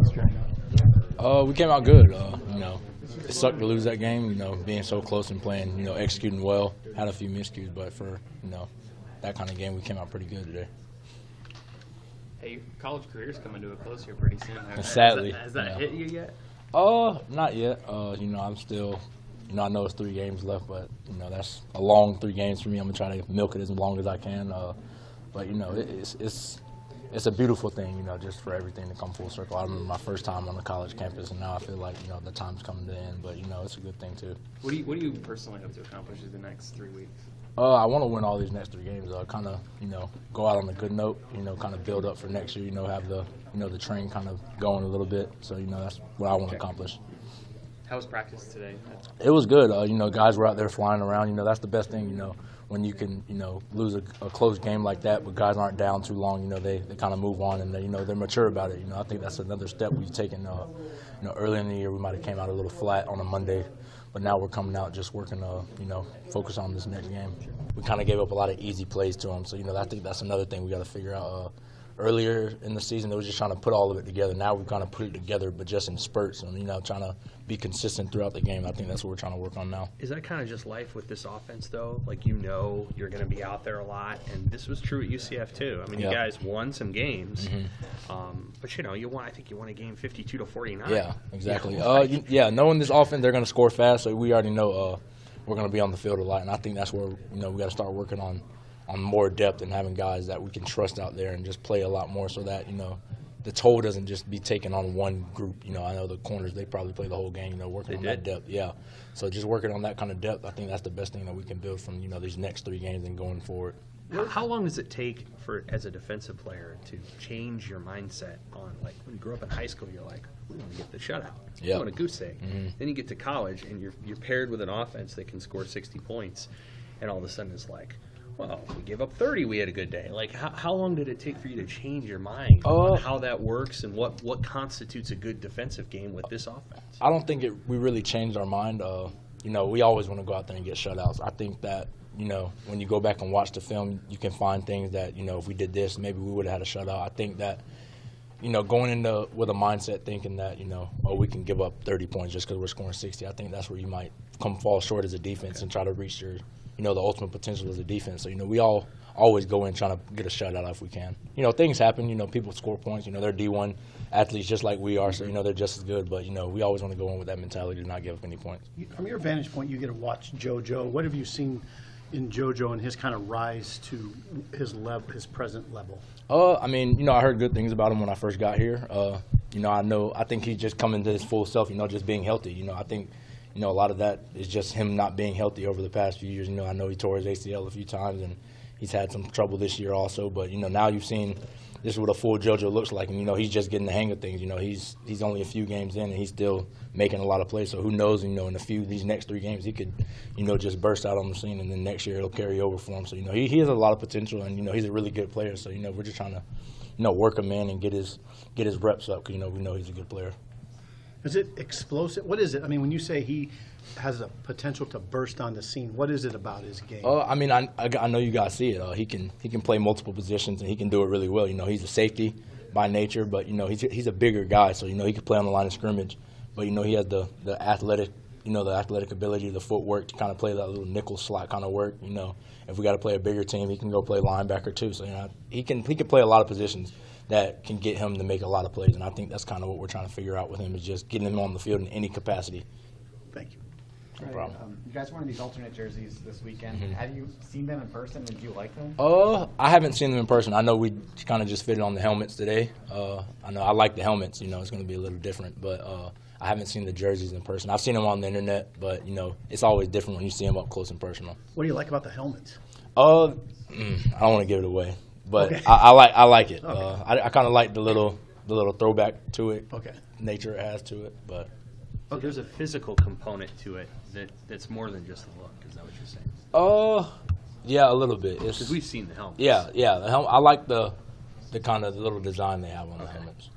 Safety Tre Neal? We came out good. It sucked to lose that game. Being so close and playing, executing well. Had a few miscues, but for that kind of game, we came out pretty good today. Hey, your college career's coming to a close here pretty soon. Sadly, has that hit you yet? Not yet. I'm still. I know it's 3 games left, but that's a long 3 games for me. I'm gonna try to milk it as long as I can. But it's a beautiful thing, just for everything to come full circle. I remember my first time on the college campus, and now I feel like the time's coming to the end. But it's a good thing too. What do you personally hope to accomplish in the next 3 weeks? I want to win all these next 3 games. Kind of go out on a good note. Kind of build up for next year. Have the the train kind of going a little bit. So that's what I want to accomplish. How was practice today? It was good. Guys were out there flying around. That's the best thing. When you can lose a close game like that, but guys aren't down too long. They kind of move on and they're mature about it. I think that's another step we've taken. Early in the year we might have came out a little flat on a Monday, but now we're coming out just working focus on this next game. We kind of gave up a lot of easy plays to them, so I think that's another thing we got to figure out. Earlier in the season, they were just trying to put all of it together. Now we've kind of put it together, but just in spurts, and trying to be consistent throughout the game. I think that's what we're trying to work on now. Is that kind of just life with this offense, though? Like you're going to be out there a lot, and this was true at UCF too. I mean, you guys won some games, but you want. I think you won a game 52-49. Yeah, exactly. Knowing this offense, they're going to score fast, so we already know we're going to be on the field a lot, and I think that's where we got to start working on more depth and having guys that we can trust out there and just play a lot more so that, the toll doesn't just be taken on one group. I know the corners, they probably play the whole game, working on that depth. Yeah. So just working on that kind of depth, I think that's the best thing that we can build from, these next 3 games and going forward. How long does it take as a defensive player to change your mindset on, like, when you grew up in high school, you're like, we want to get the shutout. We want a goose egg. Then you get to college and you're paired with an offense that can score 60 points, and all of a sudden it's like, well, we gave up 30, we had a good day. Like, how long did it take for you to change your mind on how that works and what constitutes a good defensive game with this offense? I don't think we really changed our mind. We always want to go out there and get shutouts. I think that, when you go back and watch the film, you can find things that, if we did this, maybe we would have had a shutout. I think that, going into with a mindset thinking that, we can give up 30 points just because we're scoring 60, I think that's where you might fall short as a defense and try to reach your the ultimate potential as a defense. So, we always go in trying to get a shutout if we can. Things happen. People score points. They're D1 athletes just like we are, so, they're just as good. But, we always want to go in with that mentality to not give up any points. From your vantage point, you get to watch JoJo. What have you seen in JoJo and his kind of rise to his present level? I heard good things about him when I first got here. I think he's just coming to his full self, just being healthy. I think a lot of that is just him not being healthy over the past few years. I know he tore his ACL a few times, and he's had some trouble this year also. But, now you've seen this is what a full JoJo looks like. And, he's just getting the hang of things. He's only a few games in, and he's still making a lot of plays. So who knows, in these next 3 games, he could, just burst out on the scene, and then next year it'll carry over for him. So, he has a lot of potential, and, he's a really good player. So, we're just trying to, work him in and get his reps up because, we know he's a good player. Is it explosive? What is it? When you say he has a potential to burst on the scene, what is it about his game? I know you guys see it. He can play multiple positions and he can do it really well. He's a safety by nature, but he's a bigger guy, so he can play on the line of scrimmage. But he has the athletic, the athletic ability, the footwork to kind of play that little nickel slot kind of work. If we got to play a bigger team, he can go play linebacker too. So he can play a lot of positions that can get him to make a lot of plays, and I think that's kind of what we're trying to figure out with him is just getting him on the field in any capacity. Thank you. No problem. You guys wearing these alternate jerseys this weekend. Have you seen them in person, and do you like them? I haven't seen them in person. I know we kind of just fitted on the helmets today. I know I like the helmets. It's going to be a little different, but I haven't seen the jerseys in person. I've seen them on the internet, but, it's always different when you see them up close and personal. What do you like about the helmets? I don't want to give it away. But okay. I like it. Okay. I kind of like the little throwback to it. Okay. Nature it has to it, but so there's a physical component to it that's more than just the look. Is that what you're saying? Yeah, a little bit. Because we've seen the helmets. Yeah. The helmet. I like the kind of little design they have on the helmets.